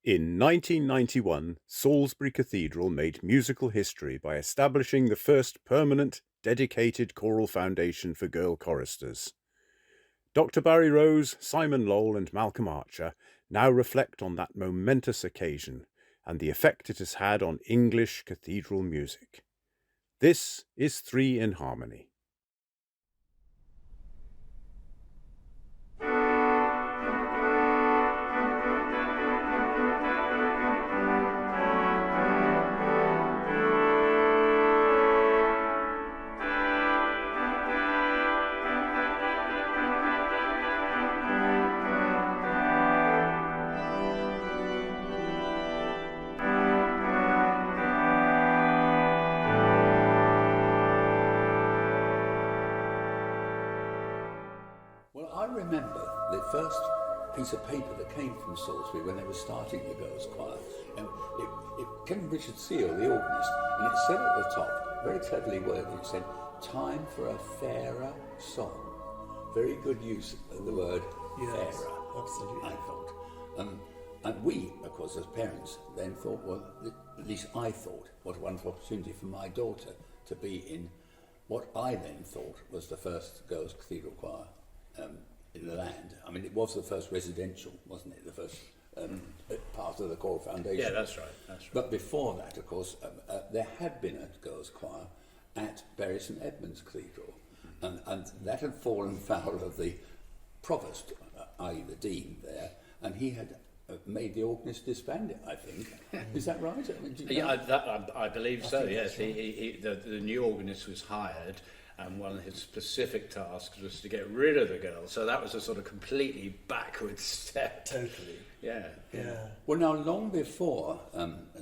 In 1991, Salisbury Cathedral made musical history by establishing the first permanent, dedicated choral foundation for girl choristers. Dr. Barry Rose, Simon Lole and Malcolm Archer now reflect on that momentous occasion and the effect it has had on English cathedral music. This is Three in Harmony. I remember the first piece of paper that came from Salisbury when they were starting the girls' choir, and it came from Richard Seal, the organist, and it said at the top, very cleverly worded, it said, "Time for a fairer song." Very good use of the word fairer, absolutely. I thought. And we, of course, as parents, then thought, well, at least I thought, what a wonderful opportunity for my daughter to be in what I then thought was the first girls' cathedral choir in the land. I mean, it was the first residential, wasn't it? The first part of the choral foundation. Yeah, that's right. But before that, of course, there had been a girls' choir at Bury St Edmunds Cathedral, and that had fallen foul of the provost, i.e. the dean there, and he had made the organist disband it, I think. Is that right? I mean, I believe so, yes. The new organist was hired, and one of his specific tasks was to get rid of the girls. So that was a sort of completely backward step. Totally. Yeah. Well, now, long before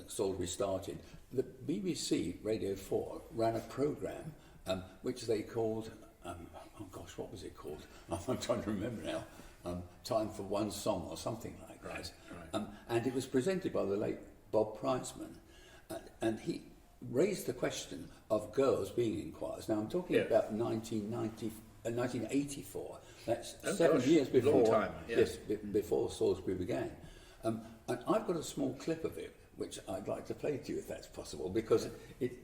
Salisbury started, the BBC Radio 4 ran a programme which they called, what was it called? I'm trying to remember now. Time for One Song or something like that. Right. And it was presented by the late Bob Priceman. And he raised the question of girls being in choirs. Now, I'm talking about 1984. That's 7 years before. Long time, yes, before Salisbury began. And I've got a small clip of it, which I'd like to play to you, if that's possible, because it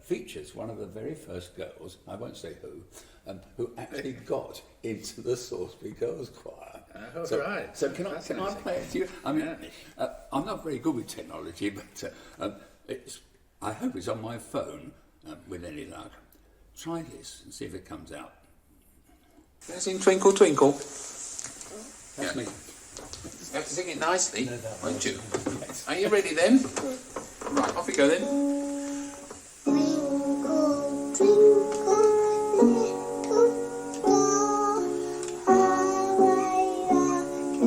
features one of the very first girls, I won't say who actually got into the Salisbury Girls' Choir. Right. So can I play it to you? I mean, I'm not very good with technology, but I hope it's on my phone with any luck. Try this and see if it comes out. Let's sing Twinkle Twinkle. That's me. You have to sing it nicely, won't you? Yes. Are you ready then? Right, off we go then. Twinkle, twinkle, little star, how I love you,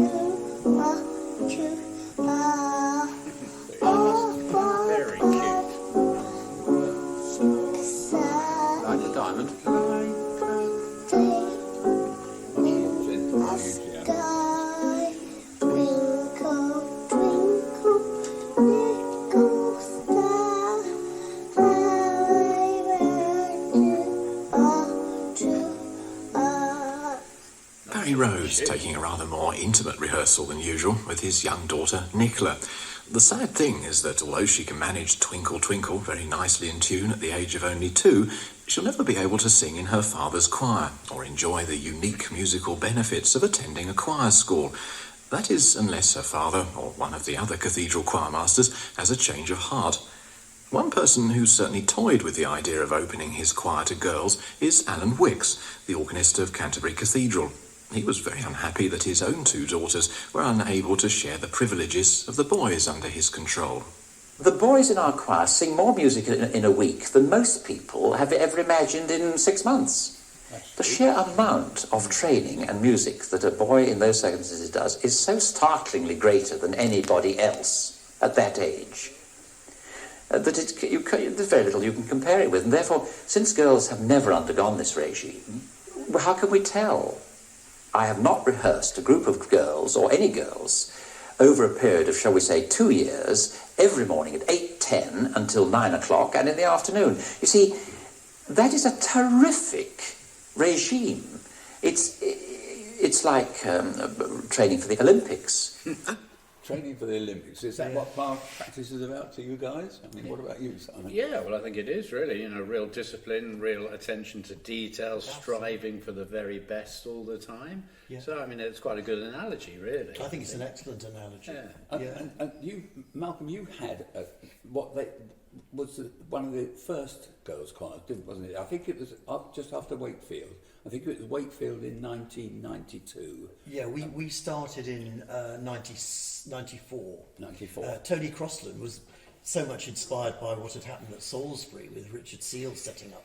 Very cute. Like a diamond. Rose taking a rather more intimate rehearsal than usual with his young daughter Nicola. The sad thing is that although she can manage Twinkle Twinkle very nicely in tune at the age of only 2, she'll never be able to sing in her father's choir or enjoy the unique musical benefits of attending a choir school. That is, unless her father or one of the other cathedral choir masters has a change of heart. One person who's certainly toyed with the idea of opening his choir to girls is Alan Wicks, the organist of Canterbury Cathedral. He was very unhappy that his own 2 daughters were unable to share the privileges of the boys under his control. The boys in our choir sing more music in a week than most people have ever imagined in 6 months. The sheer amount of training and music that a boy in those circumstances does is so startlingly greater than anybody else at that age that there's very little you can compare it with. And therefore, since girls have never undergone this regime, how can we tell? I have not rehearsed a group of girls, or any girls, over a period of, shall we say, 2 years, every morning at 8:10 until 9 o'clock, and in the afternoon. You see, that is a terrific regime. It's like training for the Olympics. training for the Olympics, is that what practice is about to you guys? I mean, what about you, Simon? Yeah, well, I think it is really, real discipline, real attention to detail, striving for the very best all the time. Yeah. So, I mean, it's quite a good analogy, really. I think it's an excellent analogy. Yeah. And you, Malcolm, you had one of the first girls' choirs, wasn't it? I think it was just after Wakefield. I think it was Wakefield in 1992. Yeah, we started in 94. 94. Tony Crossland was so much inspired by what had happened at Salisbury with Richard Seal setting up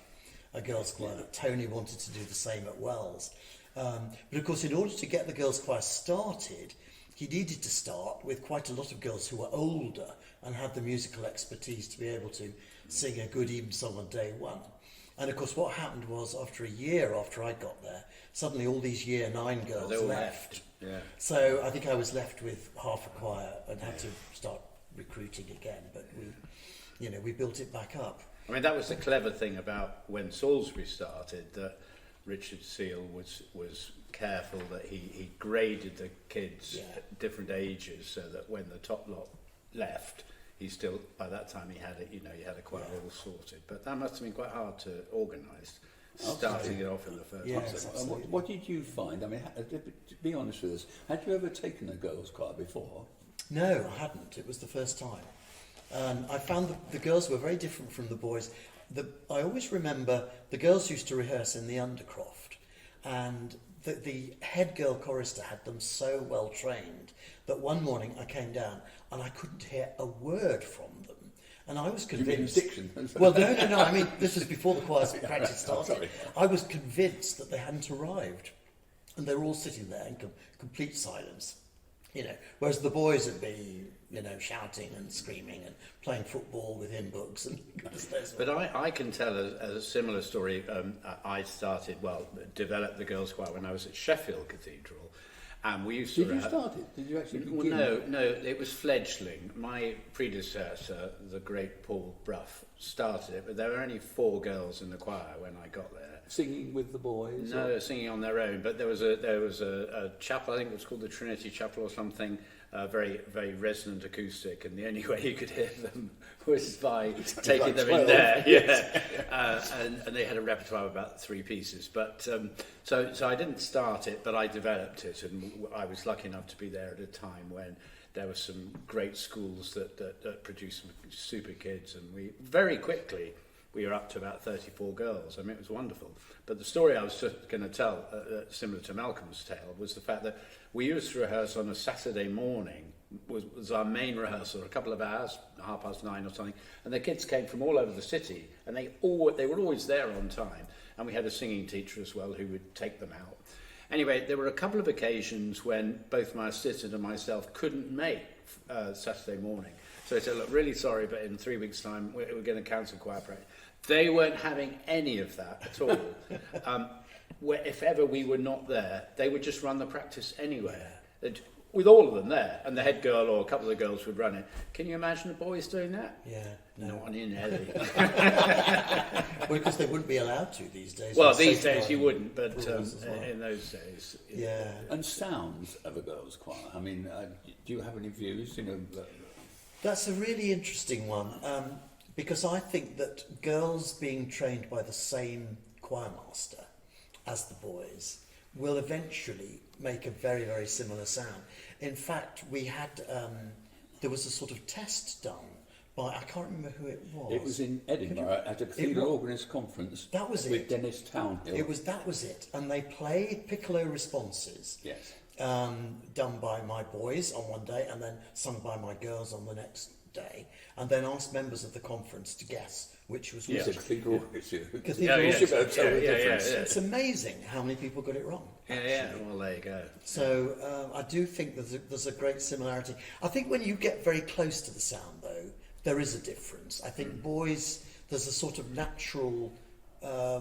a girls' choir that Tony wanted to do the same at Wells. But of course, in order to get the girls' choir started, he needed to start with quite a lot of girls who were older and had the musical expertise to be able to sing a good even song on day one. And of course, what happened was, after a year after I got there, suddenly all these year 9 girls They all left. Yeah. So I think I was left with half a choir and had to start recruiting again. But we built it back up. I mean, that was the clever thing about when Salisbury started, that Richard Seal was careful that he graded the kids at different ages, so that when the top lot left, he still, by that time he had it, he had a choir all sorted. But that must have been quite hard to organise, starting it off in the first place. What did you find? I mean, to be honest with us, had you ever taken a girls' choir before? No, I hadn't. It was the first time. I found the girls were very different from the boys. I always remember the girls used to rehearse in the Undercroft, and the head girl chorister had them so well trained that one morning I came down and I couldn't hear a word from them. And I was convinced... You mean diction? Well, no. I mean, this was before the choir's practice started. I was convinced that they hadn't arrived. And they were all sitting there in complete silence. Whereas the boys would be, shouting and screaming and playing football with hymn books. But I can tell a similar story. I developed the girls' choir when I was at Sheffield Cathedral. And we used to... Did you start it? Did you actually begin? Well, no, it was fledgling. My predecessor, the great Paul Bruff, started it, but there were only 4 girls in the choir when I got there. Singing with the boys? No, singing on their own. But there was a chapel, I think it was called the Trinity Chapel or something, very, very resonant acoustic, and the only way you could hear them was by taking them in there. And they had a repertoire of about 3 pieces. But so I didn't start it, but I developed it, and I was lucky enough to be there at a time when there were some great schools that produced some super kids, and we very quickly we were up to about 34 girls. I mean, it was wonderful. But the story I was just going to tell, similar to Malcolm's tale, was the fact that we used to rehearse on a Saturday morning, was our main rehearsal, a couple of hours, 9:30 or something, and the kids came from all over the city, and they were always there on time, and we had a singing teacher as well who would take them out. Anyway, there were a couple of occasions when both my assistant and myself couldn't make Saturday morning. So I said, look, really sorry, but in 3 weeks' time, we're going to cancel choir practice. They weren't having any of that at all. If ever we were not there, they would just run the practice anywhere. With all of them there, and the head girl or a couple of the girls would run it. Can you imagine the boys doing that? Yeah. No. Not in Ellie. Well, because they wouldn't be allowed to these days. Well, these days you wouldn't, but in those days... Yeah. And sounds of a girls' choir. I mean, do you have any views? That's a really interesting one, because I think that girls being trained by the same choir master as the boys will eventually make a very, very similar sound. In fact, we had, there was a sort of test done by, I can't remember who it was. It was in Edinburgh at a cathedral organist conference. That was with it. Dennis Townhill. That was it. And they played piccolo responses. Yes. Done by my boys on one day and then sung by my girls on the next day, and then asked members of the conference to guess which was which. Cathedral. It's amazing how many people got it wrong. Yeah, well, there you go. So I do think there's a great similarity. I think when you get very close to the sound, though, there is a difference. I think boys, there's a sort of natural, I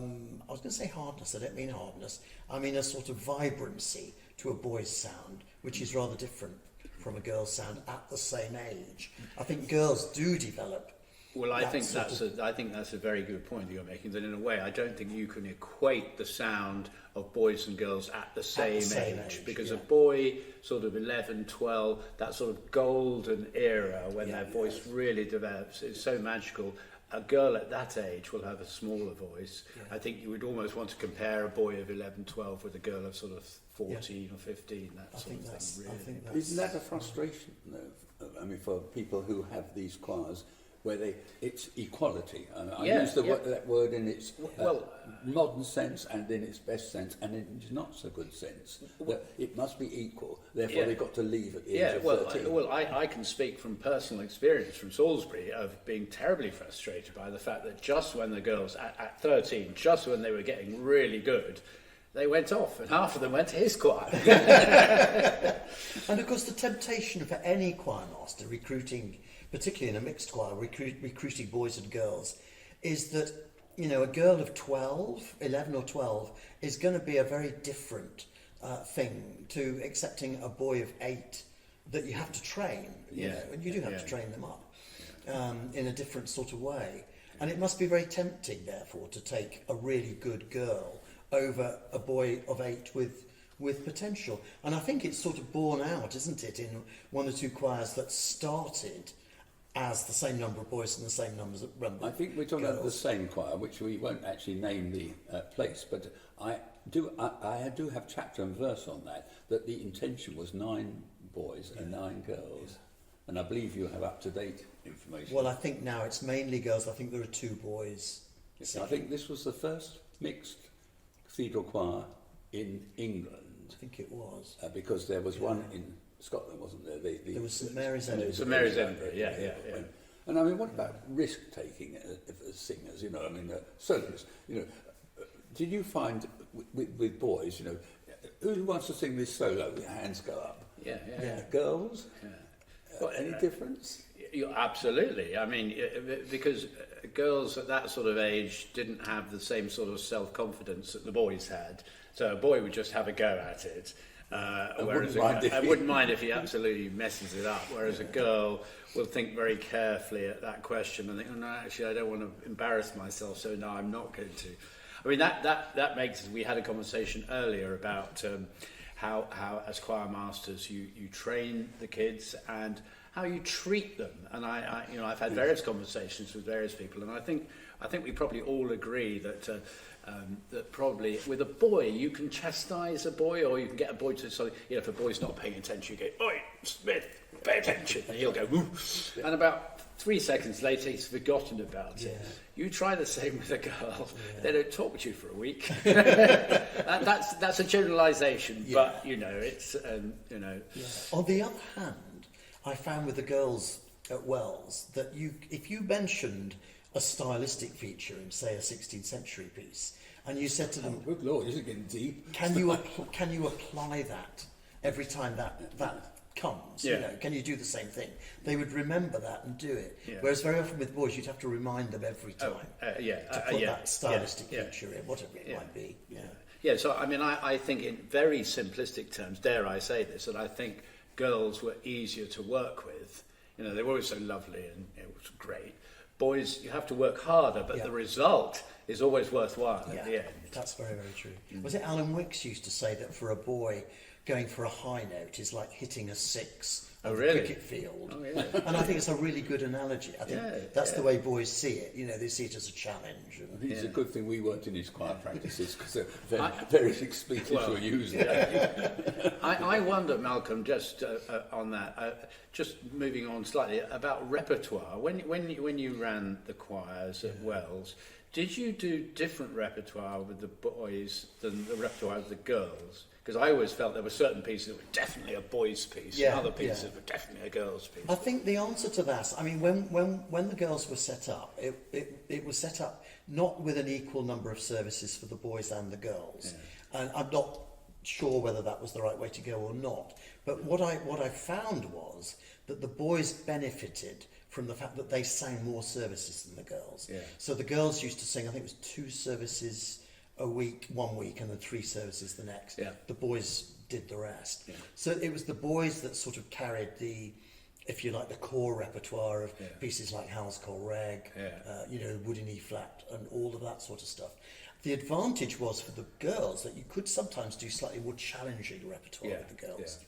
was going to say hardness, I don't mean hardness, I mean a sort of vibrancy to a boy's sound, which is rather different from a girl's sound at the same age. I think girls do develop Well, I think sort that's a very good point that you're making. That in a way, I don't think you can equate the sound of boys and girls at the same age, because a boy, sort of 11, 12, that sort of golden era when their voice really develops, is so magical. A girl at that age will have a smaller voice. I think you would almost want to compare a boy of 11, 12 with a girl of sort of 14 or 15, that sort of thing, really. Isn't that a frustration, though? I mean, for people who have these choirs, where it's equality. I use that word in its modern sense and in its best sense and in its not so good sense. That it must be equal. Therefore, they've got to leave at the age of 13. I can speak from personal experience from Salisbury of being terribly frustrated by the fact that just when the girls at 13, just when they were getting really good, they went off, and half of them went to his choir. And of course, the temptation for any choir master recruiting, particularly in a mixed choir, recruiting boys and girls, is that, you know, a girl of 11 or 12, is going to be a very different thing to accepting a boy of 8 that you have to train, you know, and you do have to train them up in a different sort of way. And it must be very tempting, therefore, to take a really good girl over a boy of 8 with potential. And I think it's sort of borne out, isn't it, in one or two choirs that started as the same number of boys and the same numbers of I think we're talking about the same choir, which we won't actually name the place, but I do have chapter and verse on that the intention was 9 boys and 9 girls. And I believe you have up-to-date information. Well, I think now it's mainly girls. I think there are 2 boys. Yes, I think this was the first mixed cathedral choir in England. I think it was. Because there was one in Scotland, wasn't there? There was St Mary's Edinburgh. St Mary's Edinburgh, yeah. And I mean, what about risk-taking as singers? You know, I mean, soloists. You know, did you find with boys, you know, who wants to sing this solo? Your hands go up. Yeah. Girls. Yeah. Any difference? Absolutely. I mean, because girls at that sort of age didn't have the same sort of self-confidence that the boys had. So a boy would just have a go at it. I wouldn't mind if he absolutely messes it up. Whereas a girl will think very carefully at that question and think, oh, no, actually, I don't want to embarrass myself, so no, I'm not going to. I mean, that makes... We had a conversation earlier about how as choir masters, you train the kids and how you treat them. And I've had various conversations with various people, and I think we probably all agree that that probably with a boy you can chastise a boy, or you can get a boy to if a boy's not paying attention, you go, "Oi, Smith, pay attention," and he'll go, "Woo," and about 3 seconds later he's forgotten about it. You try the same with a girl; they don't talk to you for a week. That's a generalisation, but it's On the other hand, I found with the girls at Wells that if you mentioned a stylistic feature in, say, a 16th century piece, and you said to them, "Good Lord, this is getting deep." Can you apply that every time that comes? You know, can you do the same thing? They would remember that and do it. Whereas very often with boys, you'd have to remind them every time to put that stylistic feature in, whatever it might be. Yeah. So I mean, I think in very simplistic terms, dare I say this, that I think girls were easier to work with. You know, they were always so lovely and it was great. Boys, you have to work harder, but the result is always worthwhile at the end. That's very, very true. Was it Alan Wicks used to say that for a boy, going for a high note is like hitting a 6 on the cricket field? And I think it's a really good analogy. I think that's the way boys see it. You know, they see it as a challenge. And it's a good thing we weren't in his choir practices, because they're very explicit were used. I wonder, Malcolm, just on that, just moving on slightly, about repertoire. When you ran the choirs at Wells, did you do different repertoire with the boys than the repertoire with the girls? Because I always felt there were certain pieces that were definitely a boys' piece, and other pieces were definitely a girls' piece. I think the answer to that, I mean, when the girls were set up, it was set up not with an equal number of services for the boys and the girls. And I'm not sure whether that was the right way to go or not. But what I found was that the boys benefited from the fact that they sang more services than the girls. So the girls used to sing, I think it was 2 services a week, 1 week, and then 3 services the next. The boys did the rest. So it was the boys that sort of carried the if you like, the core repertoire of pieces like Hal's Col Reg, you know, Wooden E flat, and all of that sort of stuff. The advantage was for the girls that you could sometimes do slightly more challenging repertoire with the girls.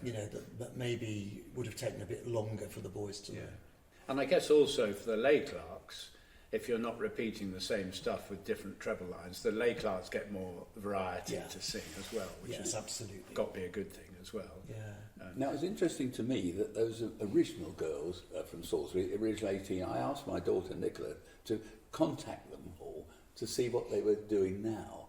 You know, that maybe would have taken a bit longer for the boys to learn. And I guess also for the lay clerks, if you're not repeating the same stuff with different treble lines, the lay clerks get more variety to sing as well, which has absolutely got to be a good thing as well. Now, it's interesting to me that those original girls from Salisbury, originating, I asked my daughter Nicola to contact them all to see what they were doing now.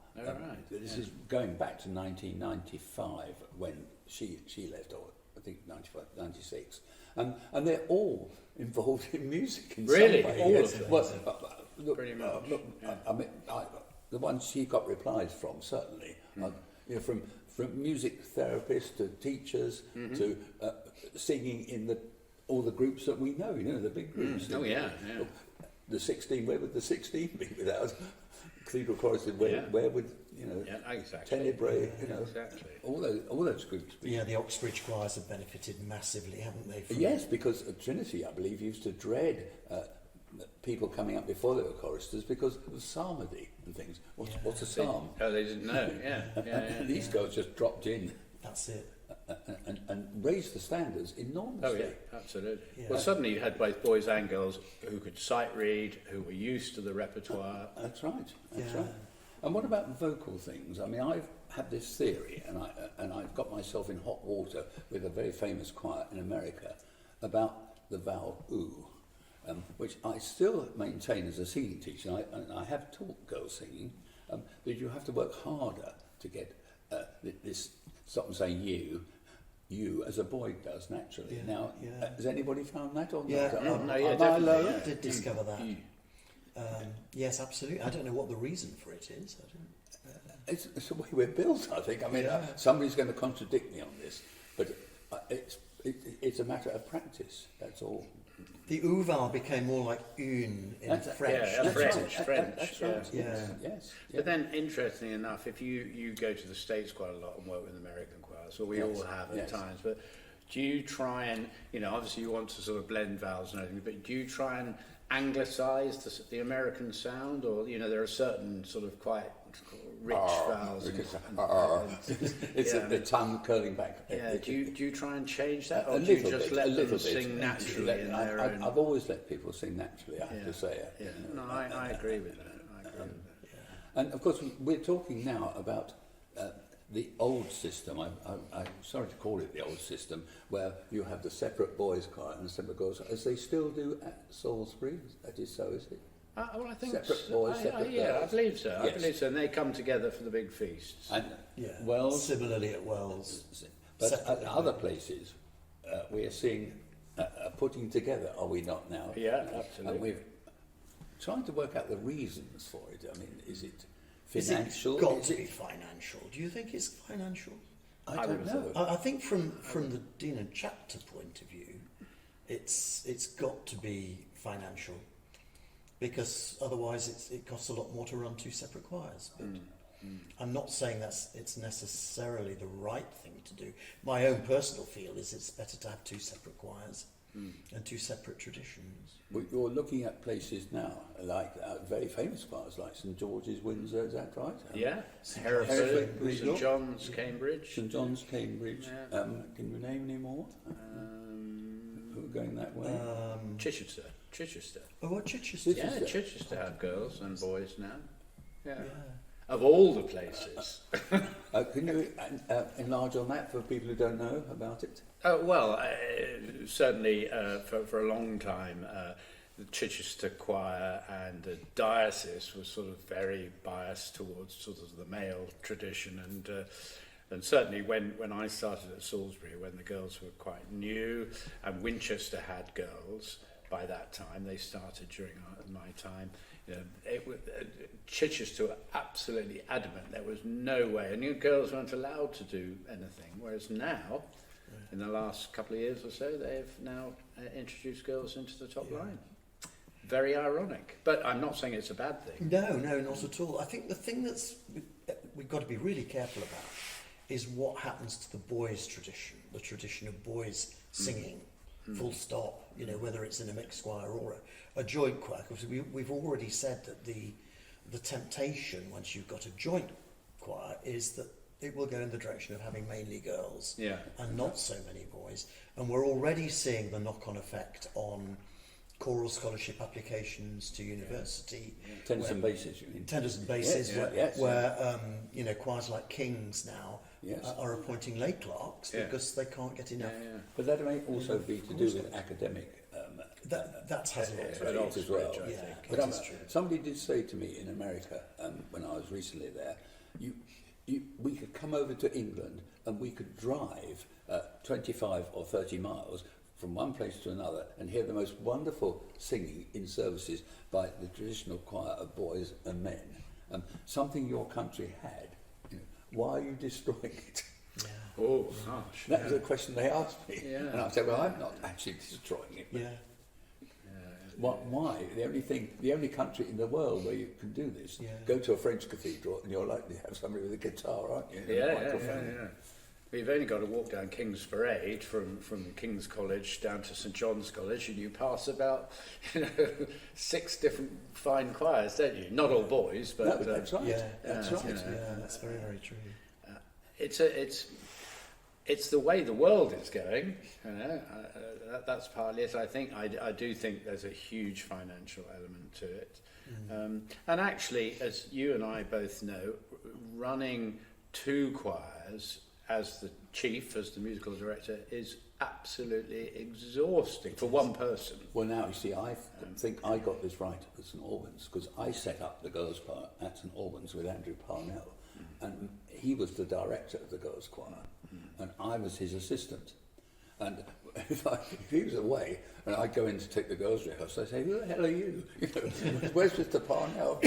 This is going back to 1995 when she left, or I think 95, 96. And they're all involved in music in some way. All of them? Well, pretty much. I mean, the ones she got replies from, certainly. You know, from music therapists to teachers to singing in all the groups that we know, you know, the big groups. The 16, where would the 16 be without Cathedral Chorus? Where would, you know, Tenebrae, you know, all those groups. Yeah, the Oxbridge choirs have benefited massively, haven't they? Yes, because Trinity, I believe, used to dread people coming up before they were choristers because of psalmody and things. What's a psalm? Oh, they didn't know. These girls just dropped in. That's it. And raised the standards enormously. Oh yeah, absolutely. Yeah. Well, suddenly you had both boys and girls who could sight read, who were used to the repertoire. That's right. That's right. And what about vocal things? I mean, I've had this theory, and I've got myself in hot water with a very famous choir in America about the vowel oo, which I still maintain as a singing teacher. And I have taught girls singing, that you have to work harder to get this. Stop and saying you as a boy does naturally. Now, has anybody found that or not? I did discover that. Yes, absolutely. I don't know what the reason for it is. It's the way we're built, I think. I mean, somebody's going to contradict me on this, but it's a matter of practice. That's all. The oo vowel became more like une in French. French. That's right. Yes. But then, interestingly enough, if you go to the States quite a lot and work with American choirs, well, we all have at times, but do you try and, you know, obviously you want to sort of blend vowels and everything, but do you try and anglicise the American sound, or, you know, there are certain sort of quite rich vowels. It's the tongue curling back. Yeah. Do you try and change that, or do you just let them sing naturally in their own? I've always let people sing naturally. I have to say it. Yeah. No, I agree with that. And of course, we're talking now about the old system. I'm sorry to call it the old system, where you have the separate boys' choir and the separate girls, as they still do at Salisbury. That is so, is it? Well, I think separate boys, separate girls. I believe so. Yes. I believe so, and they come together for the big feasts. And Wells, similarly at Wells, but at other places, we are seeing a putting together. Are we not now? Yeah, absolutely. And we've tried to work out the reasons for it. I mean, is it financial? It's got to be financial. Do you think it's financial? I don't know. I think from the dean and chapter point of view, it's got to be financial, because otherwise it costs a lot more to run two separate choirs. But I'm not saying it's necessarily the right thing to do. My own personal feel is it's better to have two separate choirs and two separate traditions. You're looking at places now, like very famous choirs, like St George's, Windsor, is that right? Yeah, Hereford, St John's, Cambridge. St John's, Cambridge. Yeah. Can you name any more? Who are going that way? Chichester. Oh, Chichester. Yeah, Chichester have girls and boys now. Yeah. Of all the places. Can you enlarge on that for people who don't know about it? Well, certainly for a long time, the Chichester choir and the diocese was sort of very biased towards sort of the male tradition, and certainly when I started at Salisbury, when the girls were quite new, and Winchester had girls by that time, they started during my time. You know, Chichester were absolutely adamant there was no way, and girls weren't allowed to do anything. Whereas now, in the last couple of years or so, they've now introduced girls into the top line. Very ironic, but I'm not saying it's a bad thing. No, not at all. I think the thing we've got to be really careful about is what happens to the boys' tradition, the tradition of boys singing full stop, you know, whether it's in a mixed choir or a joint choir. Because we've already said that the temptation, once you've got a joint choir, is that it will go in the direction of having mainly girls and not so many boys. And we're already seeing the knock-on effect on choral scholarship applications to university. Tenors and basses, you mean? Tenors and basses, Yes, where you know, choirs like King's now Yes. are appointing lay clerks because they can't get enough. But that may also be to do with academic. That has a lot to it do as well. Yeah, But it is true. somebody did say to me in America when I was recently there, we could come over to England and we could drive 25 or 30 miles from one place to another and hear the most wonderful singing in services by the traditional choir of boys and men. Something your country had. You know, why are you destroying it? Oh, gosh. That was a question they asked me. Yeah. And I said, well, I'm not actually destroying it. Yeah. Why? The only country in the world where you can do this. Yeah. Go to a French cathedral and you're likely to have somebody with a guitar, aren't you? And a microphone. We've only got to walk down King's Parade from King's College down to St John's College, and you pass about 6 different fine choirs, don't you? Not all boys, but No, that's right. Yeah, That's right. Yeah, that's very, very true. It's the way the world is going. You know, that's partly it. I think I do think there's a huge financial element to it, and actually, as you and I both know, running 2 choirs as the chief, as the musical director, is absolutely exhausting for one person. Well, now, you see, I think I got this right at St Albans because I set up the girls' choir at St Albans with Andrew Parnell, and he was the director of the girls' choir, and I was his assistant. And if he was away and I'd go in to take the girls' rehearsal, I'd say, who the hell are you? Where's Mr. Parnell?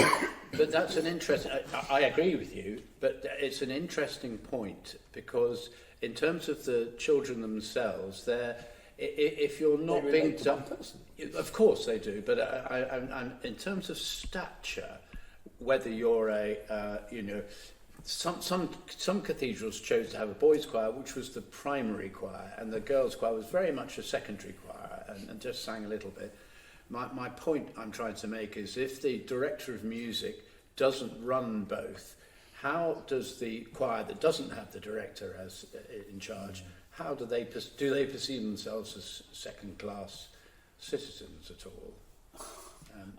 But that's an interesting... I agree with you, but it's an interesting point because in terms of the children themselves, if you're not They being relate to one person. Of course they do, but I'm in terms of stature, whether you're some cathedrals chose to have a boys' choir, which was the primary choir, and the girls' choir was very much a secondary choir, and just sang a little bit. My point I'm trying to make is if the director of music doesn't run both, how does the choir that doesn't have the director as in charge, how do they perceive themselves as second-class citizens at all?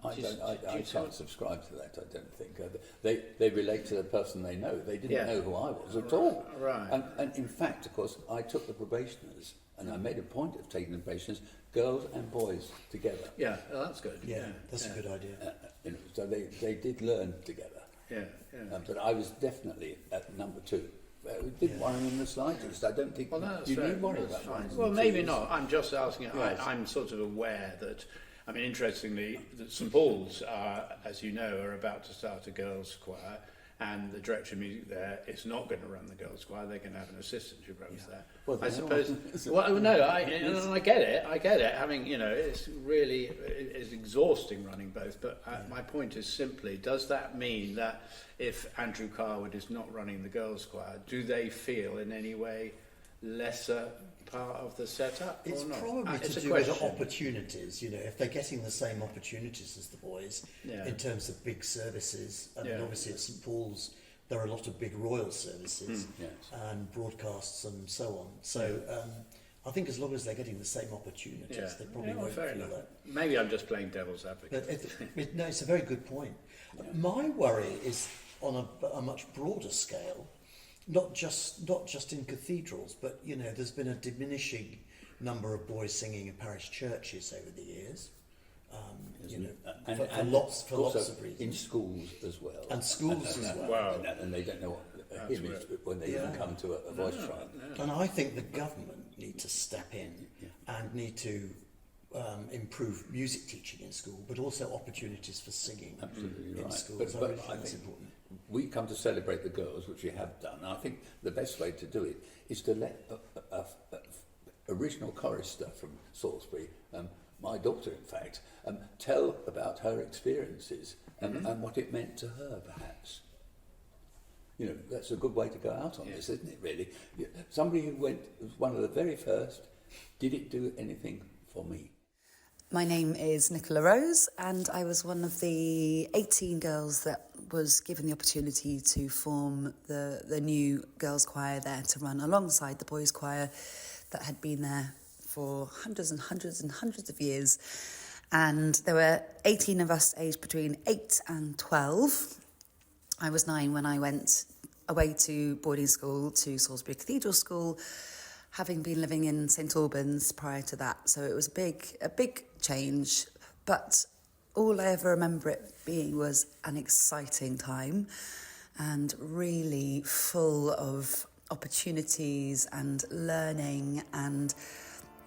I can't subscribe to that, I don't think. They relate to the person they know. They didn't know who I was at all. Right. And in fact, of course, I took the probationers, and I made a point of taking the probationers, girls and boys, together. Yeah, well, that's good. Yeah, that's a good idea. So they did learn together. Yeah. But I was definitely at number 2. It didn't worry me in the slightest. I don't think you need worry about that. Well, maybe not. I'm just asking. Yes. I'm sort of aware that. I mean, interestingly, that St Paul's, as you know, are about to start a girls' choir, and the director of music there is not going to run the girls' choir. They're going to have an assistant who runs that. Well, I suppose. Well, no, I get it. Having, it's really it's exhausting running both. But my point is simply, does that mean that if Andrew Carwood is not running the girls' choir, do they feel in any way lesser part of the setup? It's or not? probably It's to a do with question. opportunities, if they're getting the same opportunities as the boys in terms of big services. I mean, obviously at St Paul's there are a lot of big royal services and broadcasts and so on. So I think as long as they're getting the same opportunities, they probably won't feel that. Maybe I'm just playing devil's advocate. But no, it's a very good point. My worry is on a much broader scale. Not just in cathedrals, but there's been a diminishing number of boys singing in parish churches over the years. For lots of reasons. In schools as well. And schools as well. Wow. And they don't know what a hymn is when they even come to a voice trial. And I think the government need to step in and need to improve music teaching in school, but also opportunities for singing in schools. But I really I think that's think important. we come to celebrate the girls, which we have done. And I think the best way to do it is to let a original chorister from Salisbury, my daughter in fact, tell about her experiences and what it meant to her, perhaps. That's a good way to go out on this, isn't it, really? Somebody who was one of the very first, did it do anything for me. My name is Nicola Rose, and I was one of the 18 girls that was given the opportunity to form the new girls' choir there, to run alongside the boys' choir that had been there for hundreds and hundreds and hundreds of years. And there were 18 of us aged between 8 and 12. I was 9 when I went away to boarding school, to Salisbury Cathedral School, having been living in St Albans prior to that. So it was a big change, but all I ever remember it being was an exciting time and really full of opportunities and learning and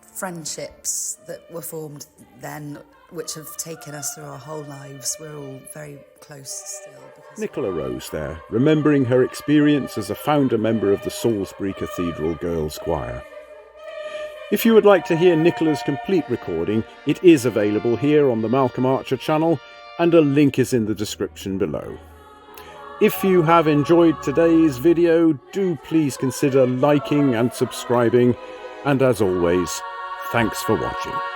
friendships that were formed then, which have taken us through our whole lives. We're all very close still. Nicola Rose there, remembering her experience as a founder member of the Salisbury Cathedral Girls' Choir. If you would like to hear Nicola's complete recording, it is available here on the Malcolm Archer channel, and a link is in the description below. If you have enjoyed today's video, do please consider liking and subscribing, and as always, thanks for watching.